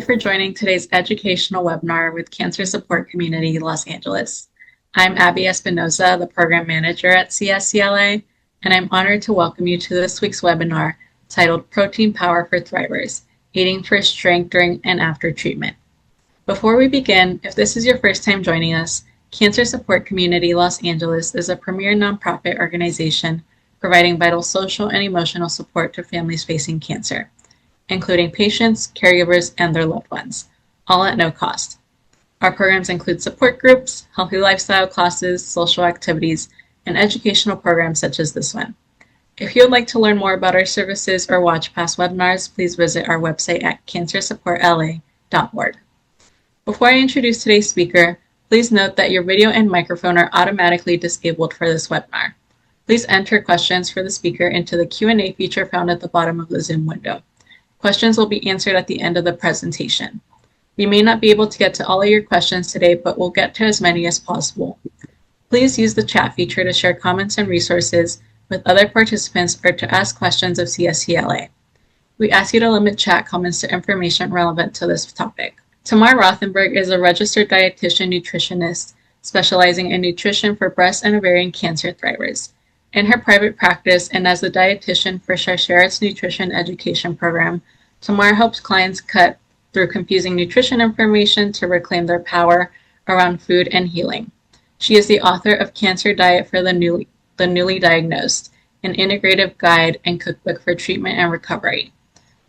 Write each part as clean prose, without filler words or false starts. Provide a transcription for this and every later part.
for joining today's educational webinar with Cancer Support Community Los Angeles. I'm Abby Espinoza, the Program Manager at CSCLA, and I'm honored to welcome you to this week's webinar titled Protein Power for Thrivers, Eating for Strength During and After Treatment. Before we begin, if this is your first time joining us, Cancer Support Community Los Angeles is a premier nonprofit organization providing vital social and emotional support to families facing cancer, including patients, caregivers, and their loved ones, all at no cost. Our programs include support groups, healthy lifestyle classes, social activities, and educational programs such as this one. If you would like to learn more about our services or watch past webinars, please visit our website at cancersupportla.org. Before I introduce today's speaker, please note that your video and microphone are automatically disabled for this webinar. Please enter questions for the speaker into the Q&A feature found at the bottom of the Zoom window. Questions will be answered at the end of the presentation. We may not be able to get to all of your questions today, but we'll get to as many as possible. Please use the chat feature to share comments and resources with other participants or to ask questions of CSCLA. We ask you to limit chat comments to information relevant to this topic. Tamar Rothenberg is a registered dietitian nutritionist specializing in nutrition for breast and ovarian cancer thrivers. In her private practice and as the dietitian for Sharsheret's nutrition education program, Tamar helps clients cut through confusing nutrition information to reclaim their power around food and healing. She is the author of Cancer Diet for the Newly Diagnosed, an integrative guide and cookbook for treatment and recovery.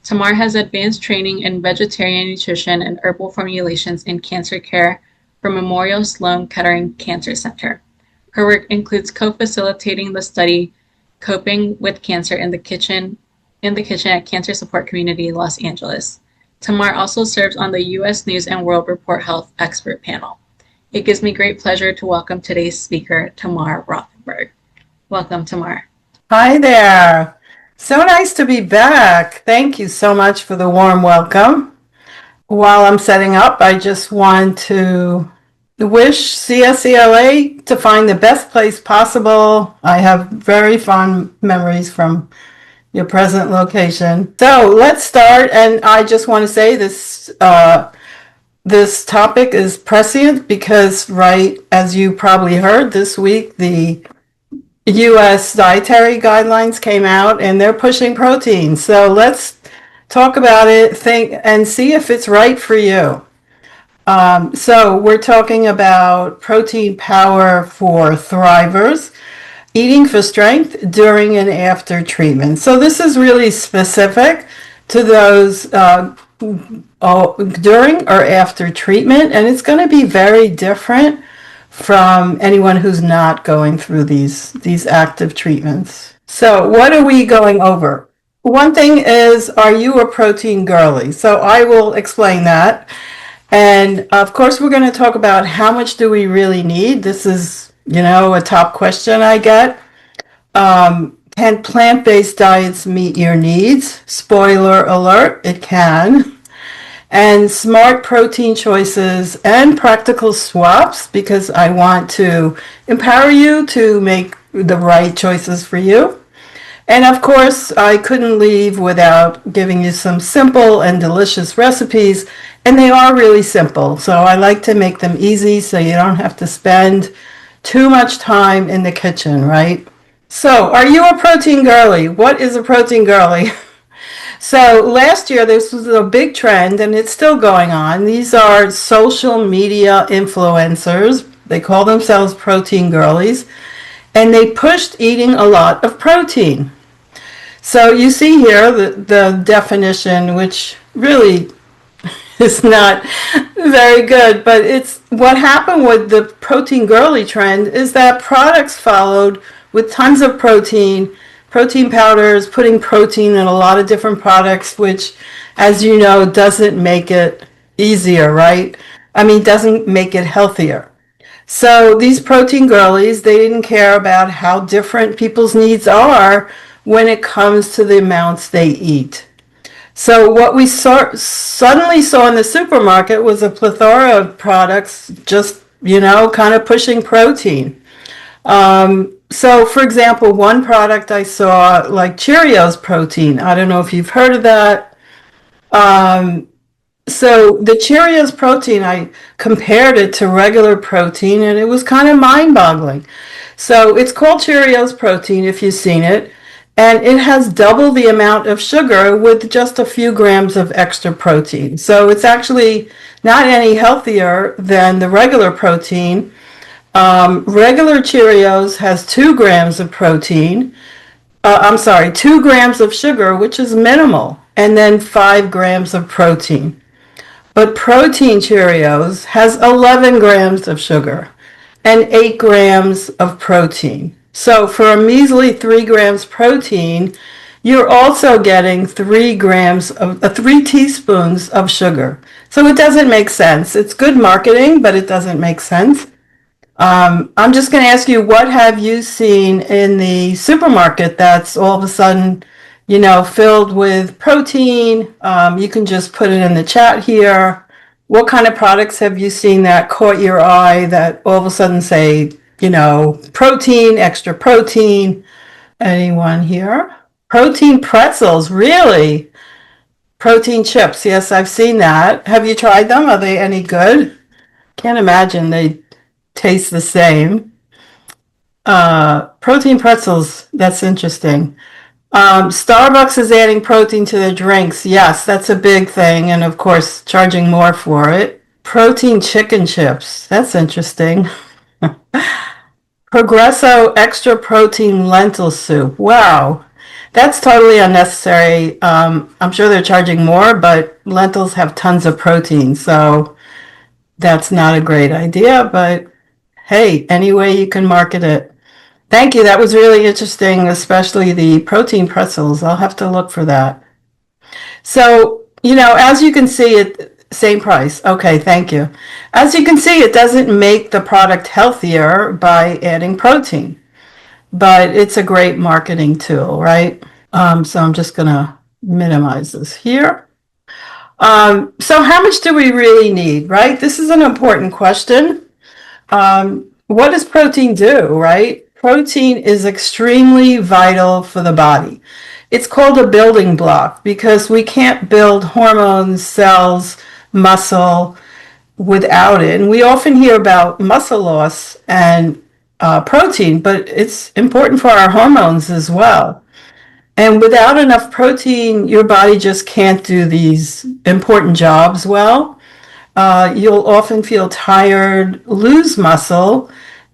Tamar has advanced training in vegetarian nutrition and herbal formulations in cancer care from Memorial Sloan Kettering Cancer Center. Her work includes co-facilitating the study Coping with Cancer in the Kitchen at Cancer Support Community Los Angeles. Tamar also serves on the U.S. News and World Report Health Expert Panel. It gives me great pleasure to welcome today's speaker, Tamar Rothenberg. Welcome, Tamar. Hi there. So nice to be back. Thank you so much for the warm welcome. While I'm setting up, I just want to wish CSCLA to find the best place possible. I have very fond memories from your present location. So let's start, and I just want to say this topic is prescient because, right, as you probably heard this week, the U.S. dietary guidelines came out and they're pushing protein. So let's talk about it, think, and see if it's right for you. So we're talking about protein power for thrivers, eating for strength during and after treatment. So this is really specific to those during or after treatment, and it's going to be very different from anyone who's not going through these active treatments. So what are we going over? One thing is, are you a protein girly? So I will explain that. And of course, we're going to talk about how much do we really need. This is, a top question I get. Can plant-based diets meet your needs? Spoiler alert, it can. And smart protein choices and practical swaps, because I want to empower you to make the right choices for you. And of course, I couldn't leave without giving you some simple and delicious recipes, and they are really simple. So I like to make them easy so you don't have to spend too much time in the kitchen, right? So are you a protein girly? What is a protein girly? So last year, this was a big trend, and it's still going on. These are social media influencers. They call themselves protein girlies, and they pushed eating a lot of protein. So you see here the definition, which really is not very good, but it's what happened with the protein girly trend is that products followed with tons of protein powders, putting protein in a lot of different products, which, as you know, doesn't make it easier, right? Doesn't make it healthier. So these protein girlies, they didn't care about how different people's needs are when it comes to the amounts they eat. So what we suddenly saw in the supermarket was a plethora of products just, kind of pushing protein. So, for example, one product I saw, like Cheerios protein. I don't know if you've heard of that. So the Cheerios protein, I compared it to regular protein and it was kind of mind-boggling. So it's called Cheerios protein if you've seen it, and it has double the amount of sugar with just a few grams of extra protein. So it's actually not any healthier than the regular protein. Regular Cheerios has 2 grams of protein. I'm sorry, 2 grams of sugar, which is minimal, and then 5 grams of protein. But protein Cheerios has 11 grams of sugar and 8 grams of protein. So for a measly 3 grams protein, you're also getting 3 teaspoons of sugar. So it doesn't make sense. It's good marketing, but it doesn't make sense. I'm just going to ask you, what have you seen in the supermarket that's all of a sudden, filled with protein? You can just put it in the chat here. What kind of products have you seen that caught your eye that all of a sudden say, protein, extra protein? Anyone here? Protein pretzels, really? Protein chips, yes, I've seen that. Have you tried them? Are they any good? Can't imagine they taste the same. Protein pretzels, that's interesting. Starbucks is adding protein to their drinks. Yes, that's a big thing. And of course, charging more for it. Protein chicken chips. That's interesting. Progresso extra protein lentil soup. Wow. That's totally unnecessary. I'm sure they're charging more, but lentils have tons of protein. So that's not a great idea. But hey, any way you can market it. Thank you. That was really interesting, especially the protein pretzels. I'll have to look for that. So, as you can see, same price. Okay, thank you. As you can see, it doesn't make the product healthier by adding protein, but it's a great marketing tool, right? So I'm just going to minimize this here. So how much do we really need, right? This is an important question. What does protein do, right? Protein is extremely vital for the body. It's called a building block because we can't build hormones, cells, muscle without it. And we often hear about muscle loss and protein, but it's important for our hormones as well. And without enough protein, your body just can't do these important jobs well. You'll often feel tired, lose muscle,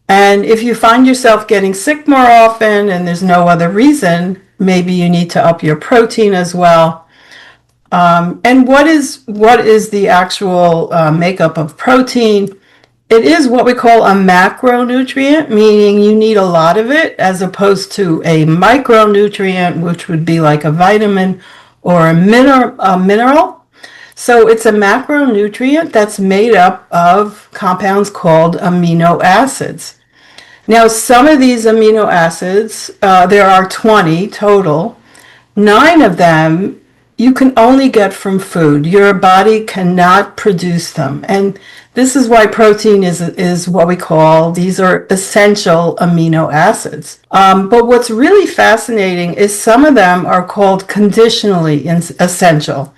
and if you find yourself getting sick more often and there's no other reason, maybe you need to up your protein as well. And what is the actual makeup of protein? It is what we call a macronutrient, meaning you need a lot of it, as opposed to a micronutrient, which would be like a vitamin or a mineral. So it's a macronutrient that's made up of compounds called amino acids. Now, some of these amino acids, there are 20 total. 9 of them you can only get from food. Your body cannot produce them. And this is why protein is what we call, these are essential amino acids. But what's really fascinating is some of them are called conditionally essential.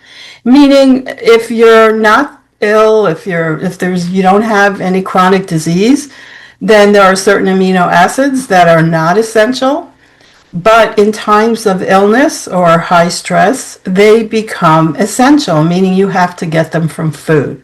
Meaning, if you're not ill, if you don't have any chronic disease, then there are certain amino acids that are not essential. But in times of illness or high stress, they become essential, meaning you have to get them from food.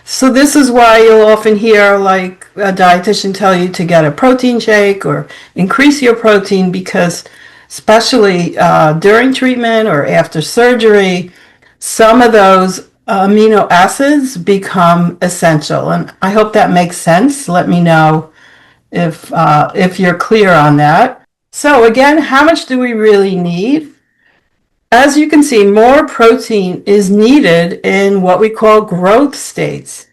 So this is why you'll often hear like a dietitian tell you to get a protein shake or increase your protein, because especially during treatment or after surgery, some of those amino acids become essential. And I hope that makes sense. Let me know if you're clear on that. So again, how much do we really need? As you can see, more protein is needed in what we call growth states.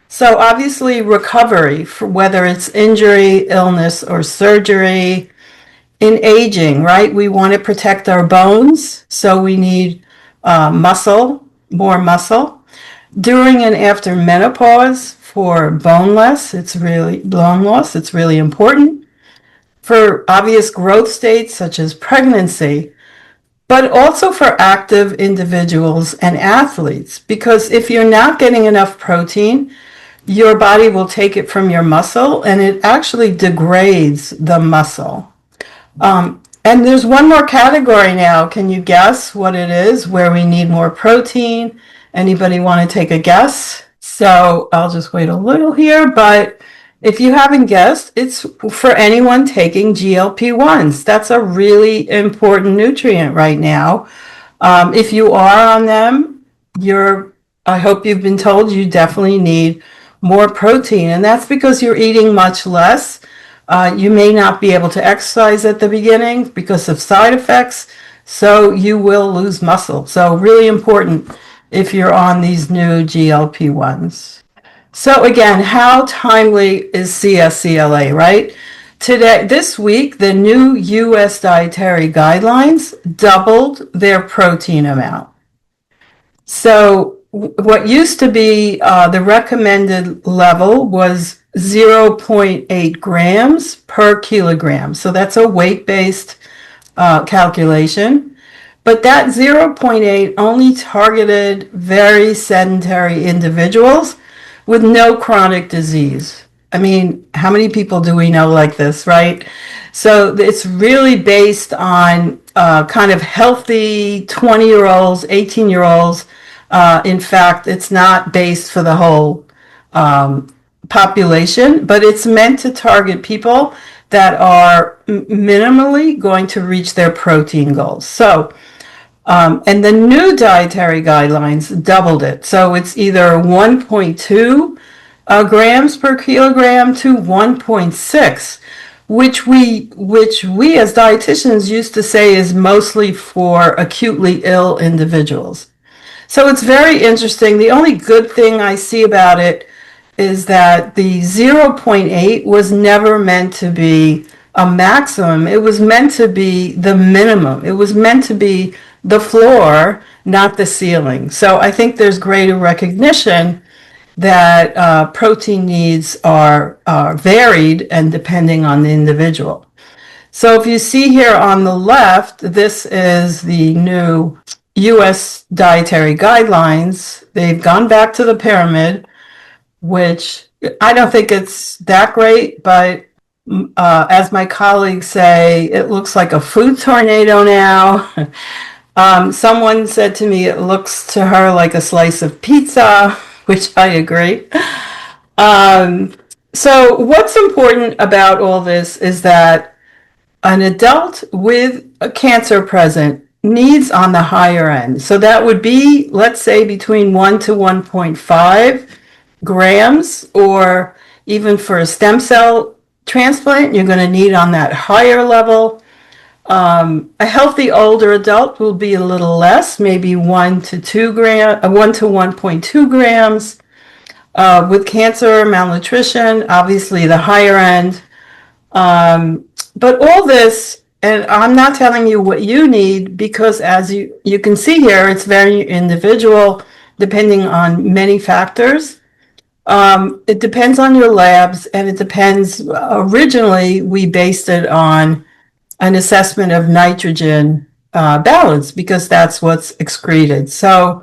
So obviously recovery, for whether it's injury, illness, or surgery. In aging, right, we want to protect our bones, so we need muscle, more muscle. During and after menopause, for bone loss, it's really important. For obvious growth states such as pregnancy. but also for active individuals and athletes, because if you're not getting enough protein, your body will take it from your muscle and it actually degrades the muscle. And there's one more category now. Can you guess what it is where we need more protein? Anybody want to take a guess? So I'll just wait a little here, but if you haven't guessed, it's for anyone taking GLP-1s. That's a really important nutrient right now. If you are on them, I hope you've been told you definitely need more protein, and that's because you're eating much less. You may not be able to exercise at the beginning because of side effects, so you will lose muscle. So really important if you're on these new GLP-1s. So again, how timely is CSCLA, right? This week, the new U.S. dietary guidelines doubled their protein amount. So what used to be the recommended level was 0.8 grams per kilogram. So that's a weight-based calculation. But that 0.8 only targeted very sedentary individuals with no chronic disease. I mean, how many people do we know like this, right? So it's really based on kind of healthy 20-year-olds, 18-year-olds. In fact, it's not based for the whole population, but it's meant to target people that are minimally going to reach their protein goals. So, and the new dietary guidelines doubled it. So it's either 1.2 grams per kilogram to 1.6, which we as dietitians used to say is mostly for acutely ill individuals. So it's very interesting. The only good thing I see about it is that the 0.8 was never meant to be a maximum. It was meant to be the minimum. It was meant to be the floor, not the ceiling. So I think there's greater recognition that protein needs are varied and depending on the individual. So if you see here on the left, this is the new U.S. dietary guidelines. They've gone back to the pyramid, which I don't think it's that great, but as my colleagues say, it looks like a food tornado now. Someone said to me it looks to her like a slice of pizza, which I agree. So what's important about all this is that an adult with a cancer present needs on the higher end. So that would be, let's say, between 1 to 1.5 grams, or even for a stem cell transplant, you're going to need on that higher level. A healthy older adult will be a little less, maybe 1 to 1.2 grams. With cancer, malnutrition, obviously the higher end. But all this, and I'm not telling you what you need, because as you can see here, it's very individual, depending on many factors. It depends on your labs, and it depends. Originally, we based it on an assessment of nitrogen balance, because that's what's excreted. So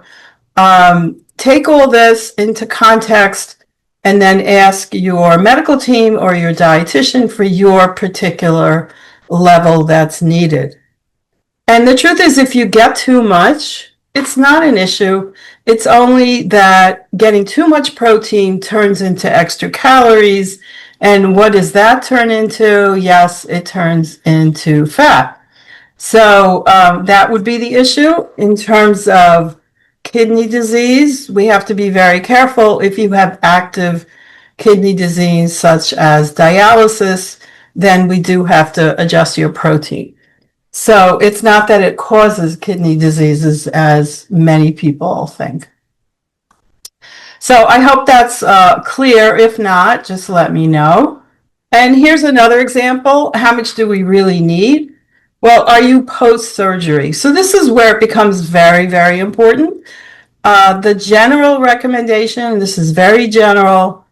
take all this into context and then ask your medical team or your dietitian for your particular level that's needed. And the truth is, if you get too much, it's not an issue. It's only that getting too much protein turns into extra calories. And what does that turn into? Yes, it turns into fat. So that would be the issue. In terms of kidney disease, we have to be very careful. If you have active kidney disease, such as dialysis, then we do have to adjust your protein. So it's not that it causes kidney diseases, as many people think. So I hope that's clear. If not, just let me know. And here's another example. How much do we really need? Well, are you post-surgery? So this is where it becomes very, very important. The general recommendation, this is very general,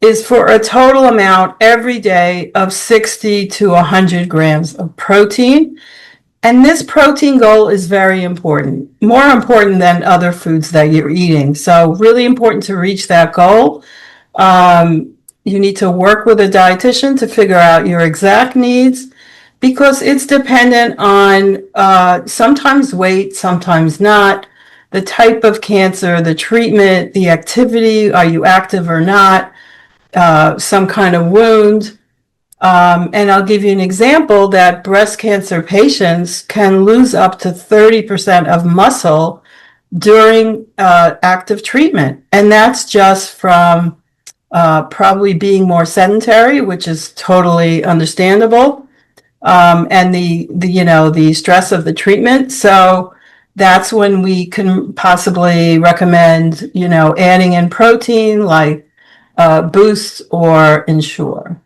is for a total amount every day of 60 to 100 grams of protein. And this protein goal is very important, more important than other foods that you're eating. So really important to reach that goal. You need to work with a dietitian to figure out your exact needs because it's dependent on sometimes weight, sometimes not, the type of cancer, the treatment, the activity, are you active or not, some kind of wound. And I'll give you an example that breast cancer patients can lose up to 30% of muscle during active treatment. And that's just from probably being more sedentary, which is totally understandable, and the stress of the treatment. So that's when we can possibly recommend adding in protein like Boost or Ensure.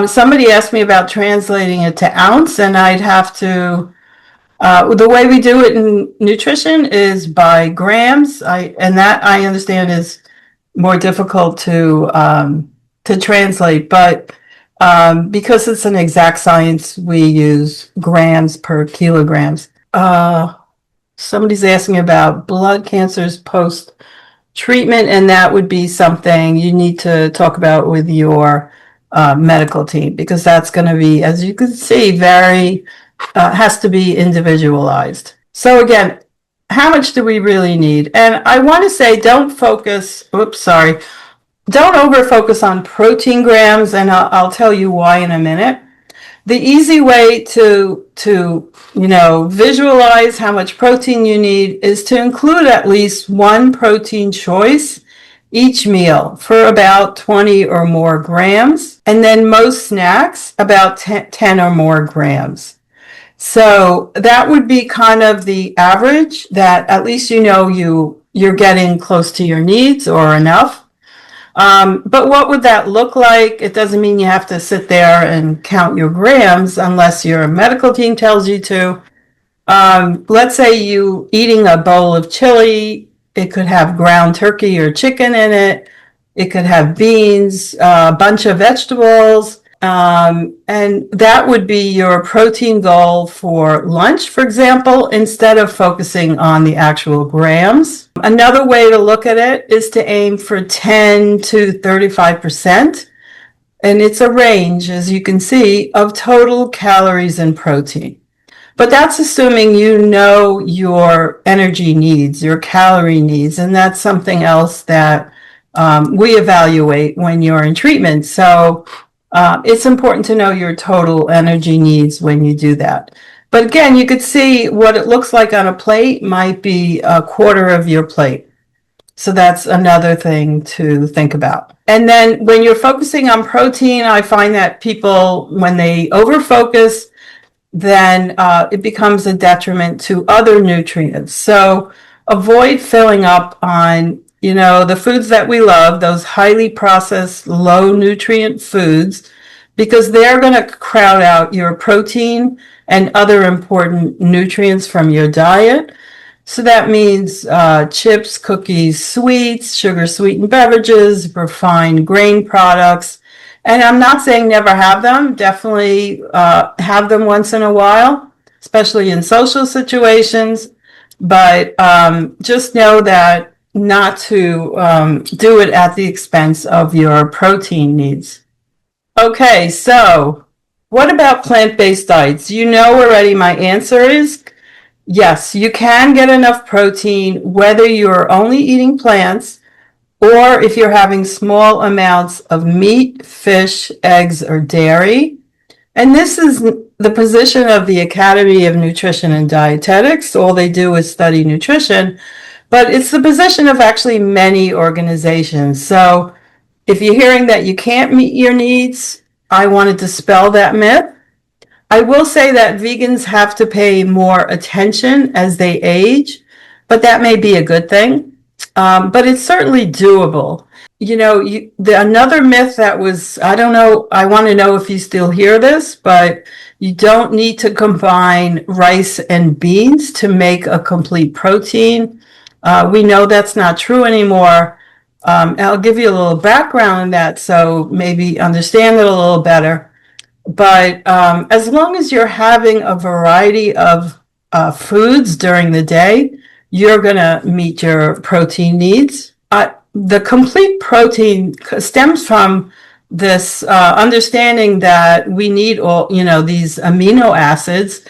Somebody asked me about translating it to ounce, and I'd have to. The way we do it in nutrition is by grams, and that I understand is more difficult to translate, but because it's an exact science, we use grams per kilograms. Somebody's asking about blood cancers post treatment, and that would be something you need to talk about with your medical team because that's going to be, as you can see, very has to be individualized. So again, how much do we really need? And I want to say don't over focus on protein grams, and I'll tell you why in a minute. The easy way to visualize how much protein you need is to include at least one protein choice each meal for about 20 or more grams, and then most snacks about 10 or more grams. So that would be kind of the average that at least you're getting close to your needs or enough. But what would that look like? It doesn't mean you have to sit there and count your grams unless your medical team tells you to. Let's say you eating a bowl of chili. It could have ground turkey or chicken in it. It could have beans, a bunch of vegetables. And that would be your protein goal for lunch, for example, instead of focusing on the actual grams. Another way to look at it is to aim for 10 to 35%. And it's a range, as you can see, of total calories and protein. But that's assuming you know your energy needs, your calorie needs, and that's something else that we evaluate when you're in treatment. So it's important to know your total energy needs when you do that. But again, you could see what it looks like on a plate might be a quarter of your plate. So that's another thing to think about. And then when you're focusing on protein, I find that people, when they overfocus, then it becomes a detriment to other nutrients. So avoid filling up on the foods that we love, those highly processed, low nutrient foods, because they're going to crowd out your protein and other important nutrients from your diet. So that means chips, cookies, sweets, sugar sweetened beverages, refined grain products. And I'm not saying never have them. Definitely have them once in a while, especially in social situations. But just know that not to do it at the expense of your protein needs. Okay, so what about plant-based diets? You know already my answer is yes, you can get enough protein whether you're only eating plants or if you're having small amounts of meat, fish, eggs, or dairy. And this is the position of the Academy of Nutrition and Dietetics. All they do is study nutrition, but it's the position of actually many organizations. So if you're hearing that you can't meet your needs, I want to dispel that myth. I will say that vegans have to pay more attention as they age, but that may be a good thing. But it's certainly doable. Another myth that was, I don't know, I want to know if you still hear this, but you don't need to combine rice and beans to make a complete protein. We know that's not true anymore. I'll give you a little background on that so maybe understand it a little better. But as long as you're having a variety of foods during the day, you're going to meet your protein needs. The complete protein stems from this understanding that we need all, these amino acids,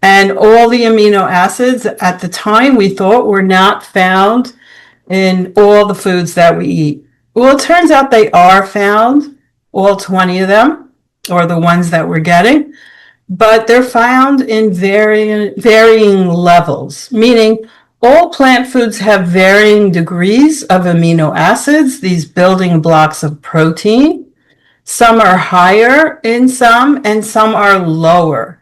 and all the amino acids at the time we thought were not found in all the foods that we eat. Well, it turns out they are found, all 20 of them, or the ones that we're getting, but they're found in varying levels, meaning all plant foods have varying degrees of amino acids, these building blocks of protein. Some are higher in some, and some are lower.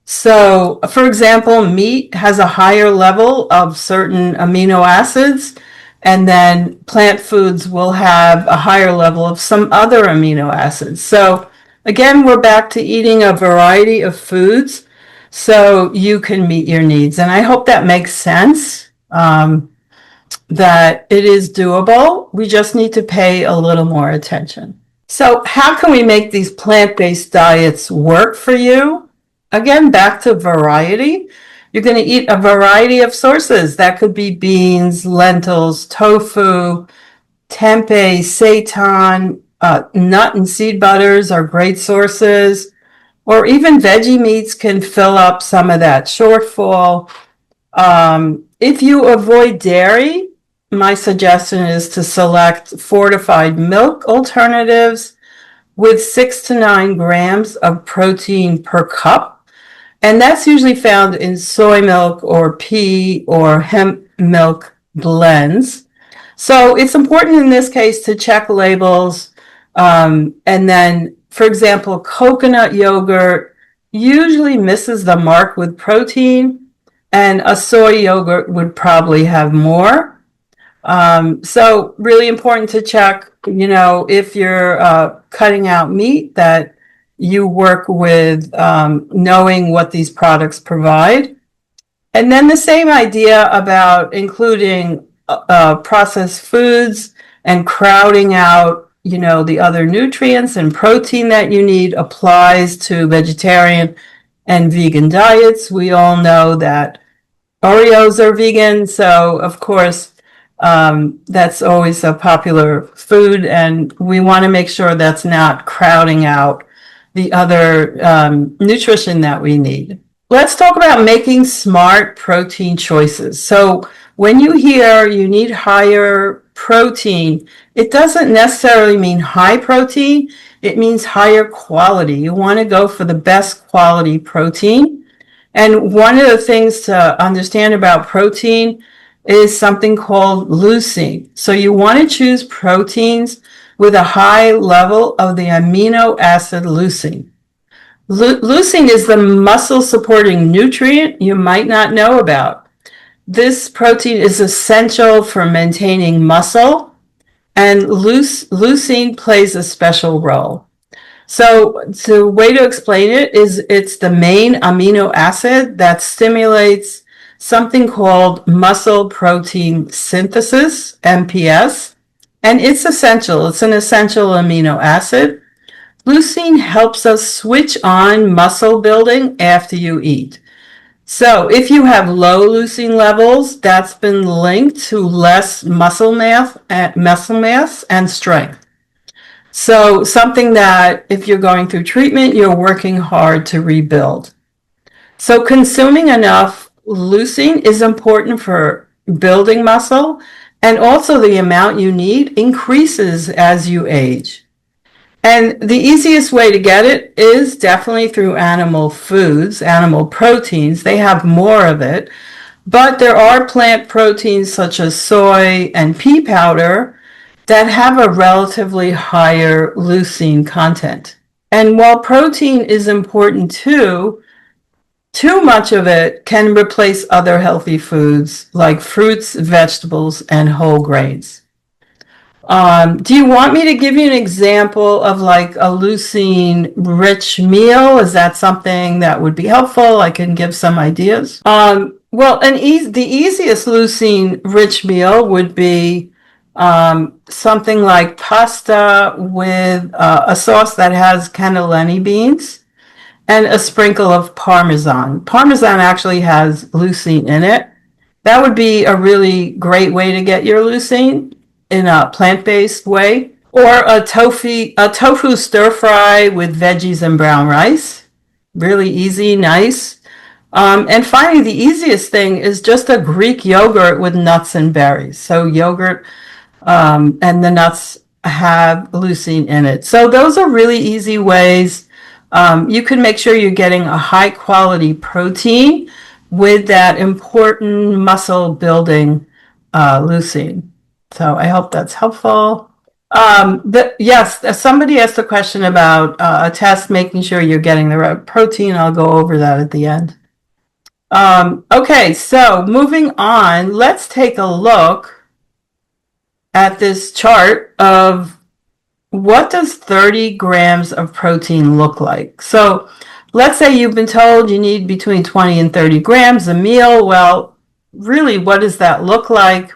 So, for example, meat has a higher level of certain amino acids, and then plant foods will have a higher level of some other amino acids. So, again, we're back to eating a variety of foods so you can meet your needs. And I hope that makes sense, that it is doable. We just need to pay a little more attention. So, how can we make these plant-based diets work for you? Again, back to variety. You're going to eat a variety of sources. That could be beans, lentils, tofu, tempeh, seitan, nut and seed butters are great sources, or even veggie meats can fill up some of that shortfall. If you avoid dairy, my suggestion is to select fortified milk alternatives with 6 to 9 grams of protein per cup. And that's usually found in soy milk or pea or hemp milk blends. So it's important in this case to check labels. And then, for example, coconut yogurt usually misses the mark with protein, and a soy yogurt would probably have more. So really important to check, if you're cutting out meat, that you work with knowing what these products provide. And then the same idea about including processed foods and crowding out, the other nutrients and protein that you need applies to vegetarian and vegan diets. We all know that Oreos are vegan, so of course that's always a popular food, and we want to make sure that's not crowding out the other nutrition that we need. Let's talk about making smart protein choices. So when you hear you need higher protein, it doesn't necessarily mean high protein. It means higher quality. You want to go for the best quality protein. And one of the things to understand about protein is something called leucine. So you want to choose proteins with a high level of the amino acid leucine. Leucine is the muscle supporting nutrient you might not know about. This protein is essential for maintaining muscle, and leucine plays a special role. So the way to explain it is it's the main amino acid that stimulates something called muscle protein synthesis, MPS, and it's essential. It's an essential amino acid. Leucine helps us switch on muscle building after you eat. So if you have low leucine levels, that's been linked to less muscle mass and strength. So something that if you're going through treatment, you're working hard to rebuild. So consuming enough leucine is important for building muscle, and also the amount you need increases as you age. And the easiest way to get it is definitely through animal foods, animal proteins. They have more of it. But there are plant proteins such as soy and pea powder that have a relatively higher leucine content. And while protein is important too much of it can replace other healthy foods like fruits, vegetables, and whole grains. Do you want me to give you an example of like a leucine-rich meal? Is that something that would be helpful? I can give some ideas. Well, the easiest leucine-rich meal would be something like pasta with a sauce that has cannellini beans. and a sprinkle of Parmesan. Parmesan actually has leucine in it. That would be a really great way to get your leucine in a plant-based way. Or a tofu stir fry with veggies and brown rice. Really easy, nice. And finally, the easiest thing is just a Greek yogurt with nuts and berries. So yogurt and the nuts have leucine in it. So those are really easy ways. You can make sure you're getting a high quality protein with that important muscle building leucine. So I hope that's helpful. Yes, somebody asked a question about a test, making sure you're getting the right protein. I'll go over that at the end. Okay, so moving on, let's take a look at this chart of what does 30 grams of protein look like. So let's say you've been told you need between 20 and 30 grams a meal. Well, really, what does that look like?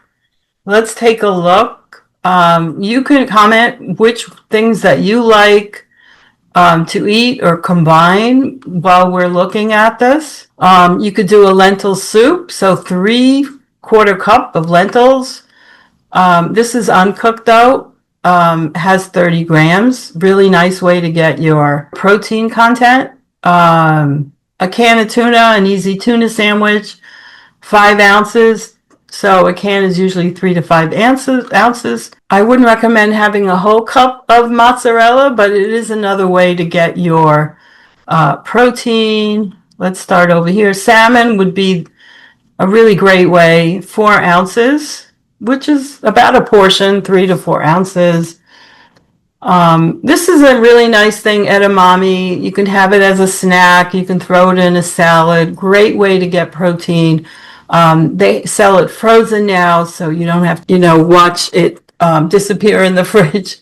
Let's take a look. You can comment which things that you like to eat or combine while we're looking at this. You could do a lentil soup, so 3/4 cup of lentils. This is uncooked though, has 30 grams. Really nice way to get your protein content. A can of tuna, an easy tuna sandwich, 5 ounces. So a can is usually 3 to 5 ounces. I wouldn't recommend having a whole cup of mozzarella, but it is another way to get your protein. Let's start over here. Salmon would be a really great way, 4 ounces, which is about a portion, 3 to 4 ounces. This is a really nice thing, edamame. You can have it as a snack. You can throw it in a salad. Great way to get protein. They sell it frozen now, so you don't have to, watch it disappear in the fridge.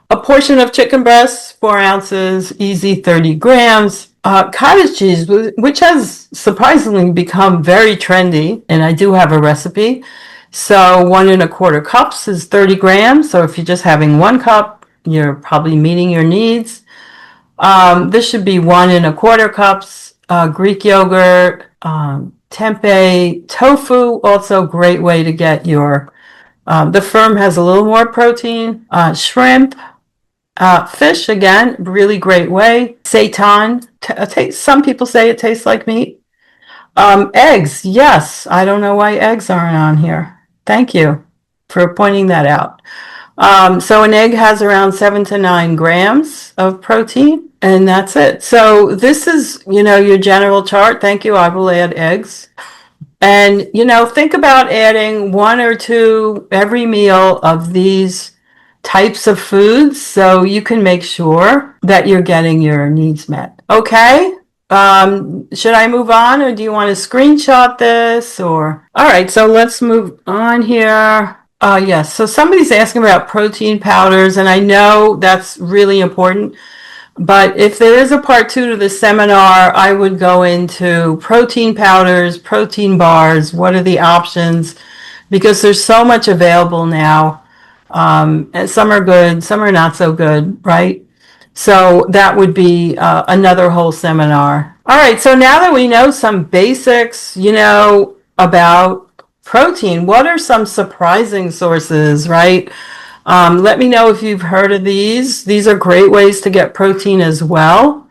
A portion of chicken breast, 4 ounces, easy 30 grams. Cottage cheese, which has surprisingly become very trendy, and I do have a recipe. So 1 1/4 cups is 30 grams. So if you're just having 1 cup, you're probably meeting your needs. This should be 1 1/4 cups. Greek yogurt, tempeh, tofu, also great way to get your, the firm has a little more protein. Shrimp, fish, again, really great way. Seitan, some people say it tastes like meat. Eggs, yes, I don't know why eggs aren't on here. Thank you for pointing that out. So an egg has around 7 to 9 grams of protein, and that's it. So this is, your general chart. Thank you. I will add eggs. And, think about adding 1 or 2 every meal of these types of foods so you can make sure that you're getting your needs met. Okay. Should I move on, or do you want to screenshot this? All right, so let's move on here. Yes, so somebody's asking about protein powders, and I know that's really important. But if there is a part 2 to the seminar, I would go into protein powders, protein bars, what are the options, because there's so much available now. And some are good, some are not so good, right? So that would be another whole seminar. All right, so now that we know some basics, about protein, what are some surprising sources, right? Let me know if you've heard of these. These are great ways to get protein as well.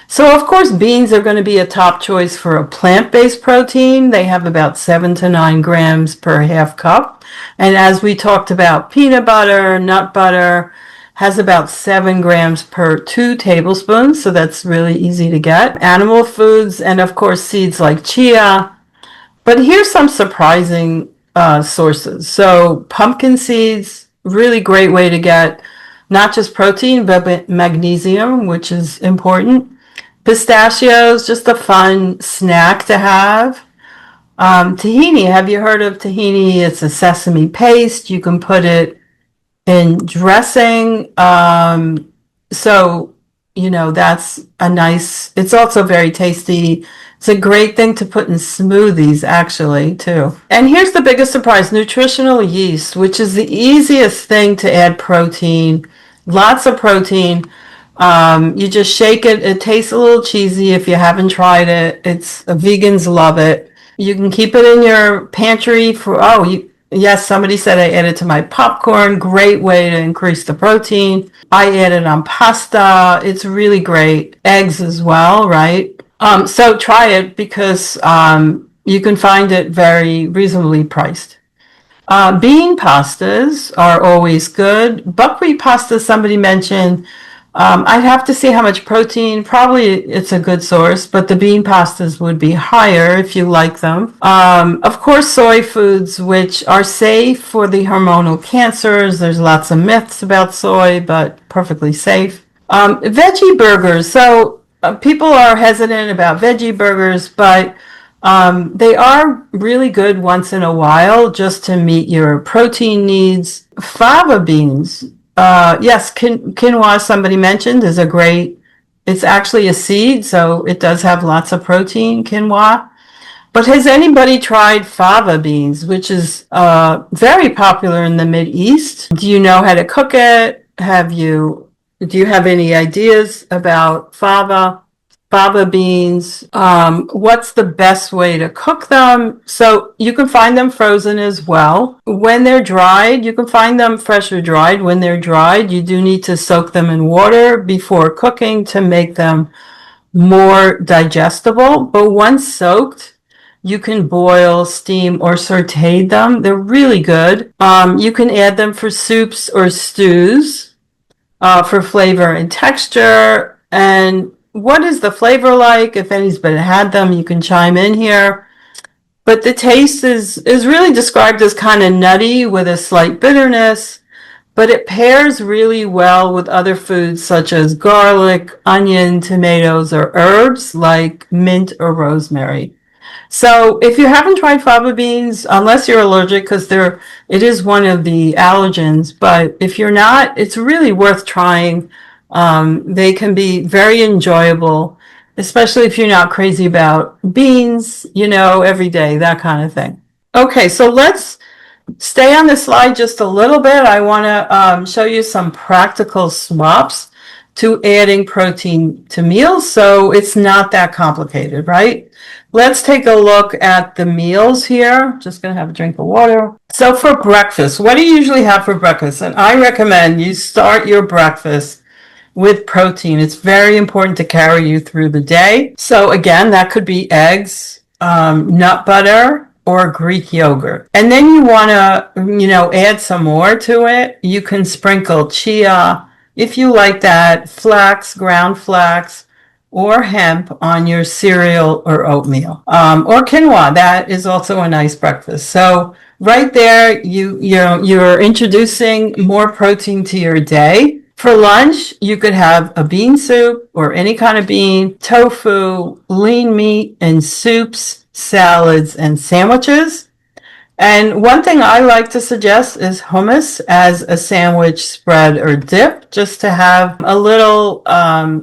So, of course, beans are going to be a top choice for a plant-based protein. They have about 7 to 9 grams per half cup. And as we talked about, peanut butter, nut butter has about 7 grams per 2 tablespoons. So that's really easy to get. Animal foods and, of course, seeds like chia. But here's some surprising sources. So pumpkin seeds, really great way to get not just protein, but magnesium, which is important. Pistachios, just a fun snack to have. Tahini, have you heard of tahini? It's a sesame paste. You can put it in dressing. That's a nice, it's also very tasty. It's a great thing to put in smoothies, actually, too. And here's the biggest surprise, nutritional yeast, which is the easiest thing to add protein, lots of protein. You just shake it. It tastes a little cheesy if you haven't tried it. Vegans love it. You can keep it in your pantry yes, somebody said I add it to my popcorn. Great way to increase the protein. I add it on pasta. It's really great. Eggs as well, right? So try it because you can find it very reasonably priced. Bean pastas are always good. Buckwheat pasta, somebody mentioned. I'd have to see how much protein. Probably it's a good source, but the bean pastas would be higher if you like them. Of course, soy foods, which are safe for the hormonal cancers. There's lots of myths about soy, but perfectly safe. Veggie burgers. So people are hesitant about veggie burgers, but they are really good once in a while just to meet your protein needs. Fava beans. Yes, quinoa, somebody mentioned, it's actually a seed, so it does have lots of protein, quinoa. But has anybody tried fava beans, which is very popular in the Mid East? Do you know how to cook it? Do you have any ideas about fava beans? What's the best way to cook them? So you can find them frozen as well. When they're dried, you can find them fresh or dried. When they're dried, you do need to soak them in water before cooking to make them more digestible. But once soaked, you can boil, steam, or saute them. They're really good. You can add them for soups or stews for flavor and texture. And what is the flavor like? If anybody's had them, you can chime in here. But the taste is really described as kind of nutty with a slight bitterness, but it pairs really well with other foods such as garlic, onion, tomatoes, or herbs like mint or rosemary. So if you haven't tried fava beans, unless you're allergic, because it is one of the allergens, but if you're not, it's really worth trying. They can be very enjoyable, especially if you're not crazy about beans, every day, that kind of thing. Okay, so let's stay on the slide just a little bit. I want to show you some practical swaps to adding protein to meals, so it's not that complicated, right? Let's take a look at the meals here. Just going to have a drink of water. So for breakfast, what do you usually have for breakfast? And I recommend you start your breakfast with protein. It's very important to carry you through the day. So again, that could be eggs, nut butter, or Greek yogurt. And then you want to, add some more to it. You can sprinkle chia, if you like that, ground flax, or hemp on your cereal or oatmeal, or quinoa. That is also a nice breakfast. So right there, you're introducing more protein to your day. For lunch, you could have a bean soup or any kind of bean, tofu, lean meat, and soups, salads, and sandwiches. And one thing I like to suggest is hummus as a sandwich spread or dip, just to have a little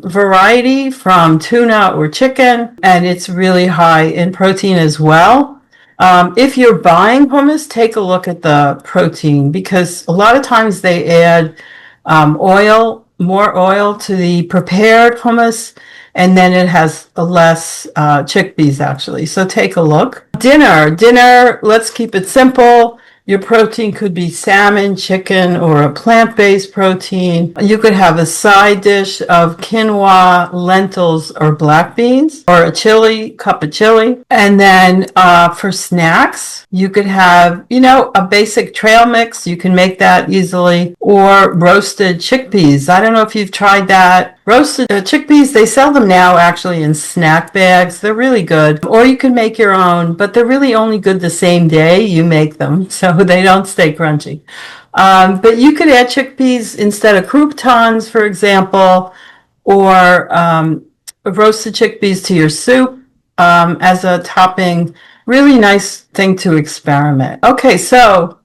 variety from tuna or chicken, and it's really high in protein as well. If you're buying hummus, take a look at the protein, because a lot of times they add more oil to the prepared hummus, and then it has less chickpeas actually. So take a look. Dinner, let's keep it simple. Your protein could be salmon, chicken, or a plant-based protein. You could have a side dish of quinoa, lentils, or black beans, or a cup of chili. And then for snacks, you could have, a basic trail mix. You can make that easily. Or roasted chickpeas. I don't know if you've tried that. Roasted chickpeas, they sell them now actually in snack bags. They're really good. Or you can make your own, but they're really only good the same day you make them, so they don't stay crunchy. But you could add chickpeas instead of croutons, for example, or roasted chickpeas to your soup as a topping. Really nice thing to experiment. Okay, so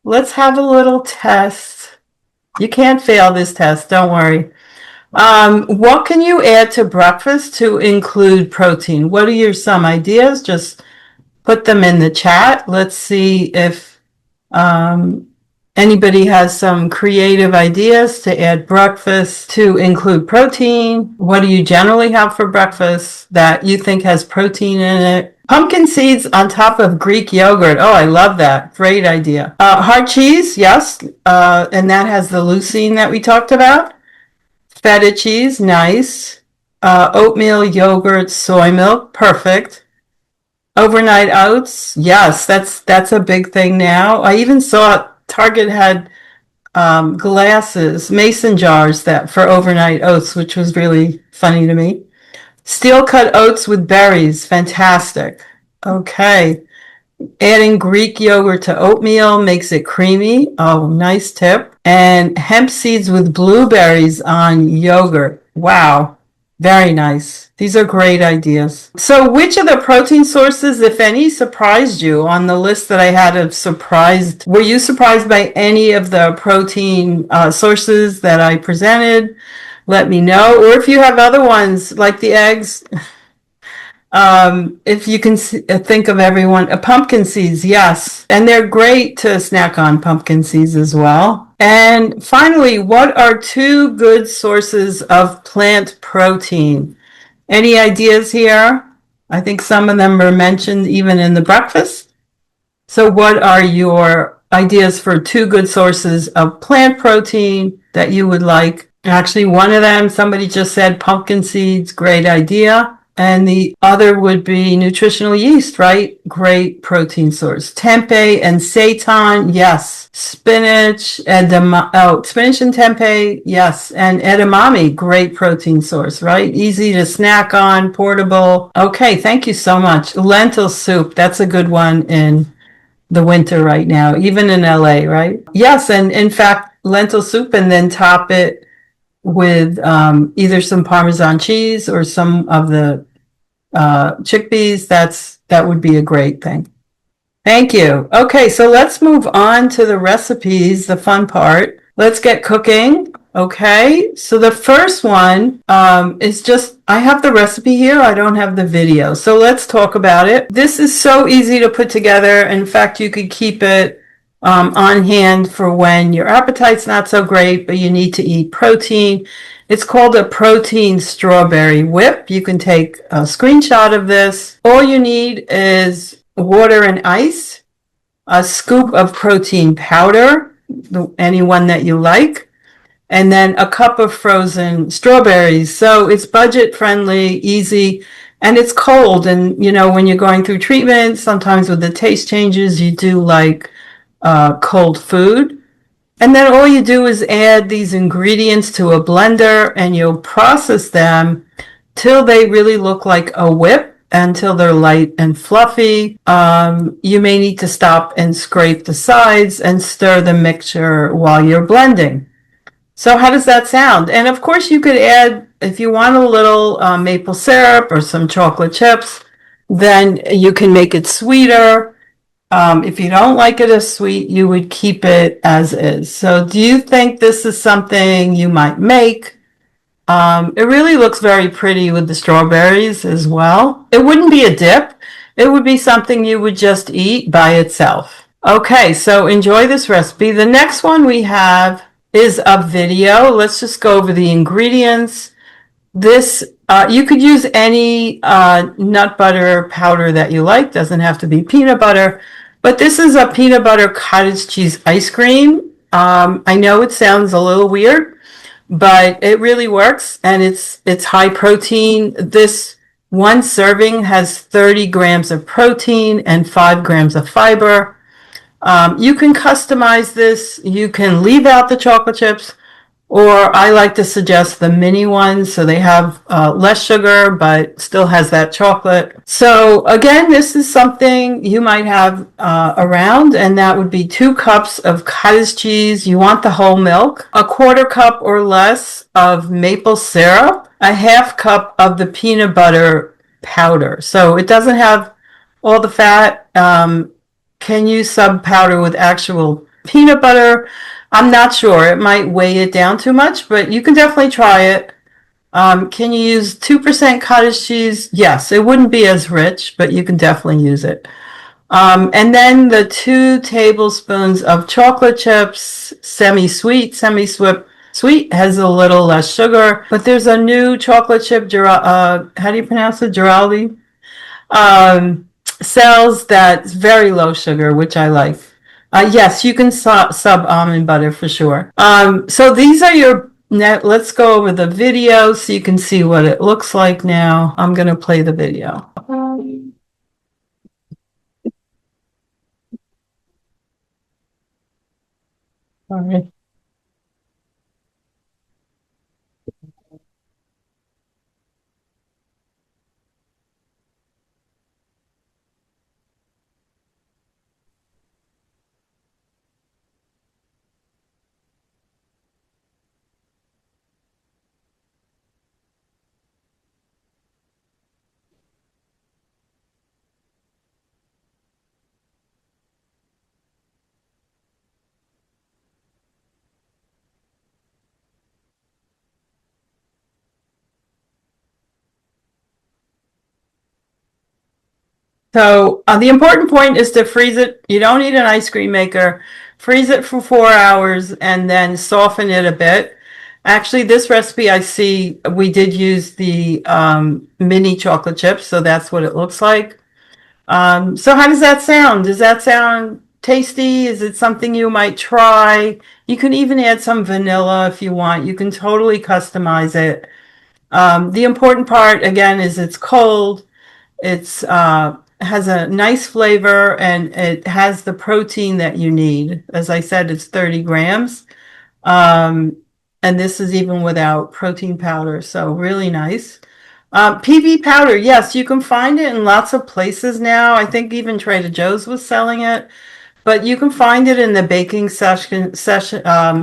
let's have a little test. You can't fail this test, don't worry. What can you add to breakfast to include protein? What are some ideas? Just put them in the chat. Let's see if Anybody has some creative ideas to add breakfast to include protein? What do you generally have for breakfast that you think has protein in it? Pumpkin seeds on top of Greek yogurt. Oh, I love that. Great idea. Hard cheese, yes. And that has the leucine that we talked about. Feta cheese, nice. Oatmeal, yogurt, soy milk, perfect. Overnight oats, yes, that's a big thing now. I even saw Target had glasses, mason jars that for overnight oats, which was really funny to me. Steel cut oats with berries, fantastic. Okay. Adding Greek yogurt to oatmeal makes it creamy. Oh, nice tip. And hemp seeds with blueberries on yogurt. Wow. Very nice. These are great ideas. So which of the protein sources, if any, surprised you on the list that I had of surprised? Were you surprised by any of the protein sources that I presented? Let me know. Or if you have other ones like the eggs, if you can think of everyone, pumpkin seeds, yes. And they're great to snack on, pumpkin seeds as well. And finally, what are two good sources of plant protein? Any ideas here? I think some of them were mentioned even in the breakfast. So what are your ideas for two good sources of plant protein that you would like? Actually, one of them, somebody just said pumpkin seeds, great idea. And the other would be nutritional yeast, right? Great protein source. Tempeh and seitan, yes. Spinach, spinach and tempeh, yes. And edamame, great protein source, right? Easy to snack on, portable. Okay, thank you so much. Lentil soup, that's a good one in the winter right now, even in LA, right? Yes, and in fact, lentil soup and then top it with either some Parmesan cheese or some of the chickpeas. That would be a great thing. Thank you. Okay, so let's move on to the recipes, the fun part. Let's get cooking. Okay, so the first one is just, I have the recipe here, I don't have the video. So let's talk about it. This is so easy to put together. In fact, you could keep it on hand for when your appetite's not so great, but you need to eat protein. It's called a protein strawberry whip. You can take a screenshot of this. All you need is water and ice, a scoop of protein powder, any one that you like, and then a cup of frozen strawberries. So it's budget friendly, easy, and it's cold. And you know, when you're going through treatment, sometimes with the taste changes, you do like cold food. And then all you do is add these ingredients to a blender and you'll process them till they really look like a whip, until they're light and fluffy. You may need to stop and scrape the sides and stir the mixture while you're blending. So how does that sound? And of course you could add, if you want a little maple syrup or some chocolate chips, then you can make it sweeter. If you don't like it as sweet, you would keep it as is. So do you think this is something you might make? It really looks very pretty with the strawberries as well. It wouldn't be a dip. It would be something you would just eat by itself. Okay, so enjoy this recipe. The next one we have is a video. Let's just go over the ingredients. This, you could use any nut butter powder that you like. Doesn't have to be peanut butter. But this is a peanut butter cottage cheese ice cream. I know it sounds a little weird, but it really works, and it's high protein. This one serving has 30 grams of protein and 5 grams of fiber. You can customize this. You can leave out the chocolate chips, or I like to suggest the mini ones, so they have less sugar but still has that chocolate. So again, this is something you might have around, and that would be 2 cups of cottage cheese. You want the whole milk, a 1/4 cup or less of maple syrup, a 1/2 cup of the peanut butter powder. So it doesn't have all the fat. Can you sub powder with actual peanut butter? I'm not sure. It might weigh it down too much, but you can definitely try it. Can you use 2% cottage cheese? Yes, it wouldn't be as rich, but you can definitely use it. And then the 2 tablespoons of chocolate chips, semi-sweet, sweet has a little less sugar, but there's a new chocolate chip, how do you pronounce it? Giraldi? Sells that's very low sugar, which I like. Yes, you can sub almond butter for sure. So these are your let's go over the video so you can see what it looks like now. I'm going to play the video. All right. So the important point is to freeze it. You don't need an ice cream maker. Freeze it for 4 hours and then soften it a bit. Actually, this recipe I see we did use the mini chocolate chips, so that's what it looks like. So how does that sound? Does that sound tasty? Is it something you might try? You can even add some vanilla if you want. You can totally customize it. The important part, again, is it's cold. It's has a nice flavor and it has the protein that you need. As I said, it's 30 grams. And this is even without protein powder, so really nice. PB powder, yes, you can find it in lots of places now. I think even Trader Joe's was selling it, but you can find it in the baking sections in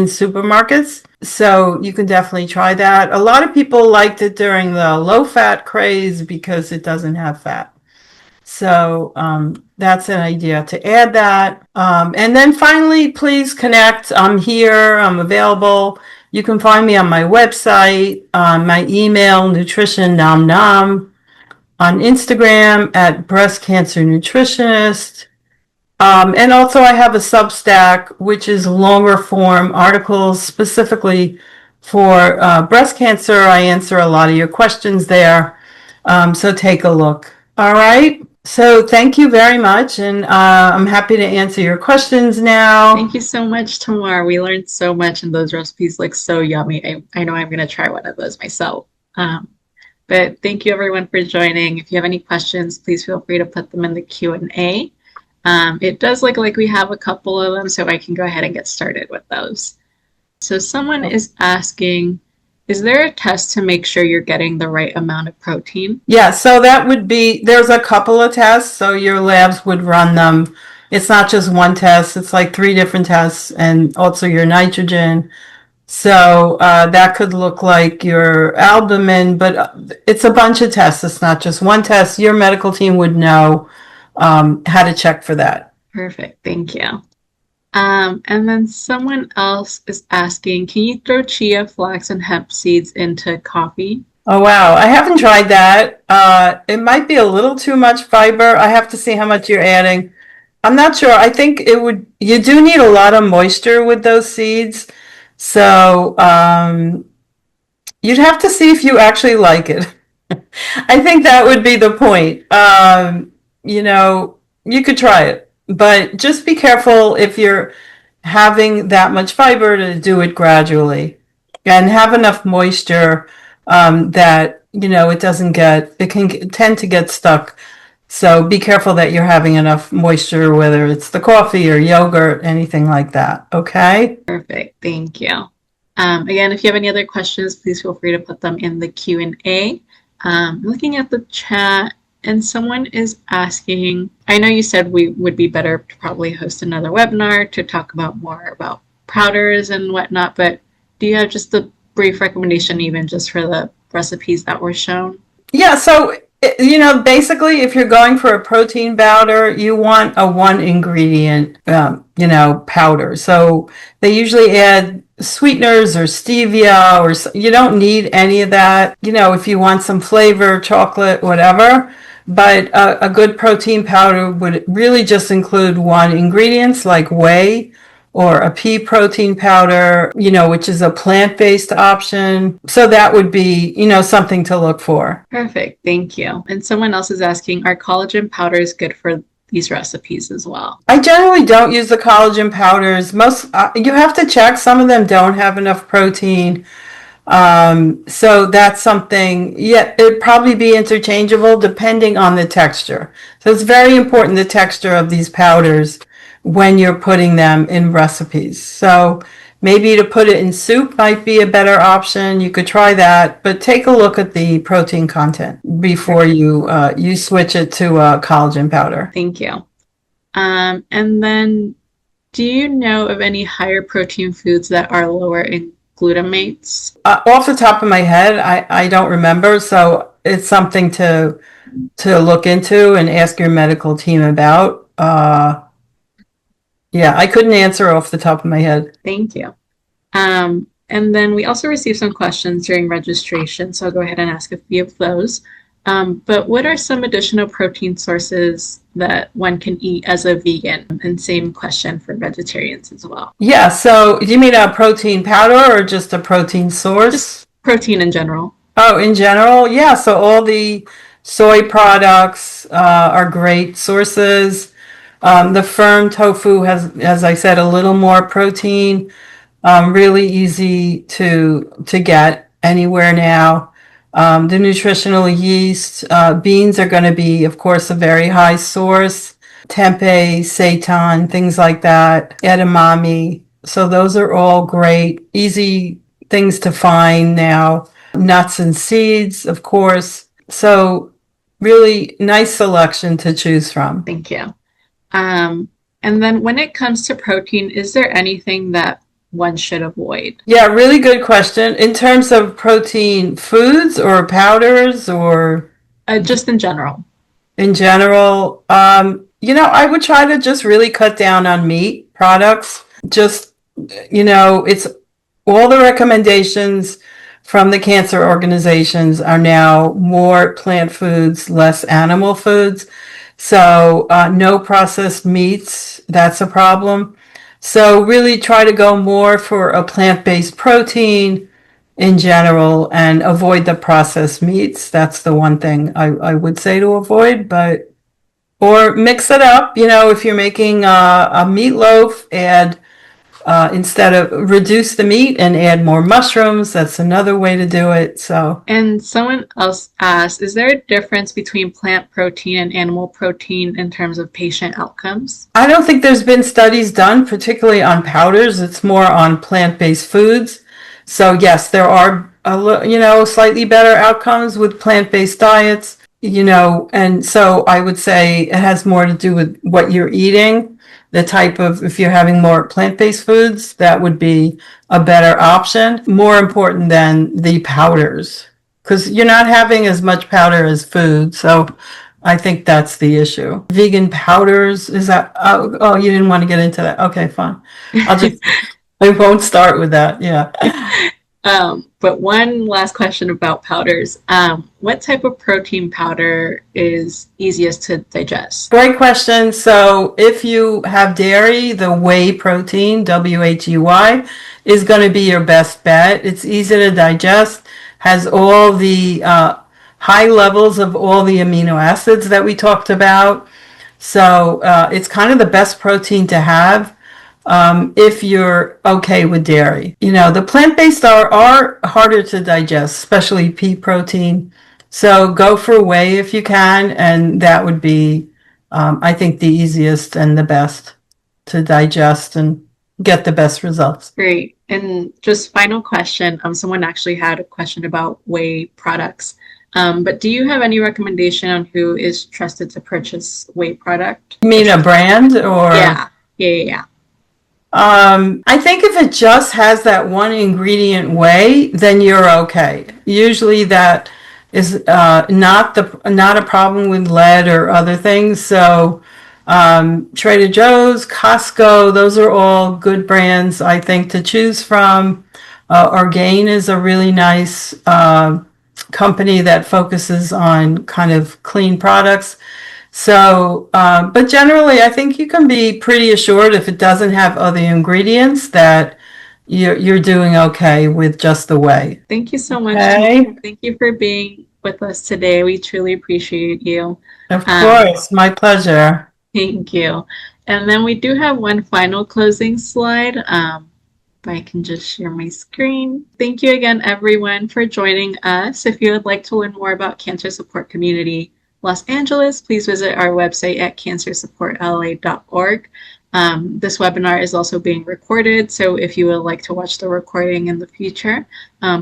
supermarkets. So you can definitely try that. A lot of people liked it during the low fat craze because it doesn't have fat. So that's an idea to add that. And then finally, please connect. I'm here. I'm available. You can find me on my website, on my email, nutritionnomnom, on Instagram at breast cancer nutritionist. And also I have a Substack, which is longer form articles specifically for breast cancer. I answer a lot of your questions there. So take a look. All right. So thank you very much. And I'm happy to answer your questions now. Thank you so much, Tamar. We learned so much and those recipes look so yummy. I know I'm going to try one of those myself. But thank you everyone for joining. If you have any questions, please feel free to put them in the Q&A. It does look like we have a couple of them, so I can go ahead and get started with those. So someone is asking, is there a test to make sure you're getting the right amount of protein? Yeah, so that would be, there's a couple of tests, so your labs would run them. It's not just one test, it's like 3 different tests, and also your nitrogen. So that could look like your albumin, but it's a bunch of tests. It's not just one test. Your medical team would know how to check for that. Perfect, thank you. And then someone else is asking, can you throw chia, flax, and hemp seeds into coffee? Oh, wow. I haven't tried that. It might be a little too much fiber. I have to see how much you're adding. I'm not sure. I think you do need a lot of moisture with those seeds. So you'd have to see if you actually like it. I think that would be the point. You could try it, but just be careful if you're having that much fiber to do it gradually and have enough moisture that, it can tend to get stuck. So be careful that you're having enough moisture, whether it's the coffee or yogurt, anything like that. Okay? Perfect. Thank you. Again, if you have any other questions, please feel free to put them in the Q&A. Looking at the chat, and someone is asking, I know you said we would be better to probably host another webinar to talk about more about powders and whatnot, but do you have just a brief recommendation even just for the recipes that were shown? Yeah, so basically, if you're going for a protein powder, you want a 1 ingredient, powder. So they usually add sweeteners or stevia you don't need any of that. If you want some flavor, chocolate, whatever. But a good protein powder would really just include one ingredient like whey or a pea protein powder, which is a plant-based option. So that would be, something to look for. Perfect. Thank you. And someone else is asking, are collagen powders good for these recipes as well? I generally don't use the collagen powders. You have to check. Some of them don't have enough protein. So that's something, it'd probably be interchangeable depending on the texture. So it's very important, the texture of these powders when you're putting them in recipes. So maybe to put it in soup might be a better option. You could try that, but take a look at the protein content before you switch it to a collagen powder. Thank you. And then do you know of any higher protein foods that are lower in glutamates? Off the top of my head, I don't remember. So it's something to look into and ask your medical team about. Yeah, I couldn't answer off the top of my head. Thank you. And then we also received some questions during registration, so I'll go ahead and ask a few of those. But what are some additional protein sources that one can eat as a vegan? And same question for vegetarians as well. Yeah, so do you mean a protein powder or just a protein source? Just protein in general. Oh, in general? Yeah, so all the soy products are great sources. The firm tofu has, as I said, a little more protein. Really easy to get anywhere now. The nutritional yeast, beans are going to be, of course, a very high source. Tempeh, seitan, things like that. Edamame. So those are all great, easy things to find now. Nuts and seeds, of course. So really nice selection to choose from. Thank you. And then when it comes to protein, is there anything that one should avoid? Yeah, really good question. In terms of protein foods or powders or? Just in general. In general, I would try to just really cut down on meat products. Just, it's all the recommendations from the cancer organizations are now more plant foods, less animal foods. So no processed meats, that's a problem. So really try to go more for a plant-based protein in general and avoid the processed meats. That's the one thing I would say to avoid, or mix it up. If you're making a meatloaf, instead of reduce the meat and add more mushrooms. That's another way to do it. And someone else asked, is there a difference between plant protein and animal protein in terms of patient outcomes? I don't think there's been studies done, particularly on powders. It's more on plant-based foods. So yes, there are slightly better outcomes with plant-based diets. And so I would say it has more to do with what you're eating. The type of, if you're having more plant-based foods, that would be a better option, more important than the powders, because you're not having as much powder as food. So I think that's the issue. Vegan powders, is that, oh, you didn't want to get into that. Okay, fine. I won't start with that. Yeah. But one last question about powders. What type of protein powder is easiest to digest? Great question. So if you have dairy, the whey protein, WHEY, is going to be your best bet. It's easy to digest, has all the high levels of all the amino acids that we talked about. So it's kind of the best protein to have. If you're okay with dairy. The plant-based are harder to digest, especially pea protein. So go for whey if you can, and that would be, I think, the easiest and the best to digest and get the best results. Great. And just final question. Someone actually had a question about whey products. But do you have any recommendation on who is trusted to purchase whey product? You mean a brand or? Yeah. I think if it just has that one ingredient whey, then you're okay. Usually that is not a problem with lead or other things. So Trader Joe's, Costco, those are all good brands, I think, to choose from. Orgain is a really nice company that focuses on kind of clean products. So, but generally, I think you can be pretty assured if it doesn't have other ingredients that you're doing okay with just the whey. Thank you so much, Tamar. Okay, Thank you for being with us today. We truly appreciate you. of Um, course, my pleasure. Thank you. And then we do have one final closing slide. If I can just share my screen. Thank you again, everyone, for joining us. If you would like to learn more about Cancer Support Community Los Angeles, please visit our website at cancersupportla.org. This webinar is also being recorded, so if you would like to watch the recording in the future,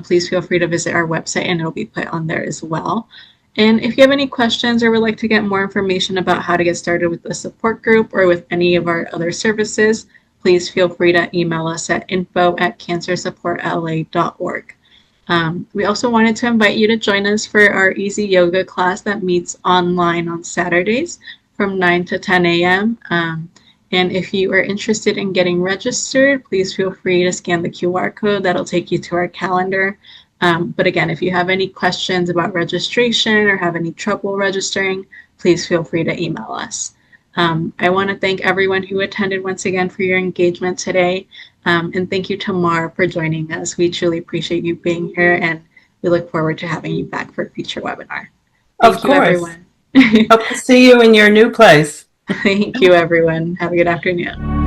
please feel free to visit our website and it'll be put on there as well. And if you have any questions or would like to get more information about how to get started with the support group or with any of our other services, please feel free to email us at info@cancersupportla.org. We also wanted to invite you to join us for our easy yoga class that meets online on Saturdays from 9 to 10 a.m. And if you are interested in getting registered, please feel free to scan the QR code. That'll take you to our calendar. But again, if you have any questions about registration or have any trouble registering, please feel free to email us. I want to thank everyone who attended once again for your engagement today. And thank you, Tamar, for joining us. We truly appreciate you being here, and we look forward to having you back for a future webinar. Of Thank you, course. everyone. Hope to see you in your new place. Thank you, everyone. Have a good afternoon.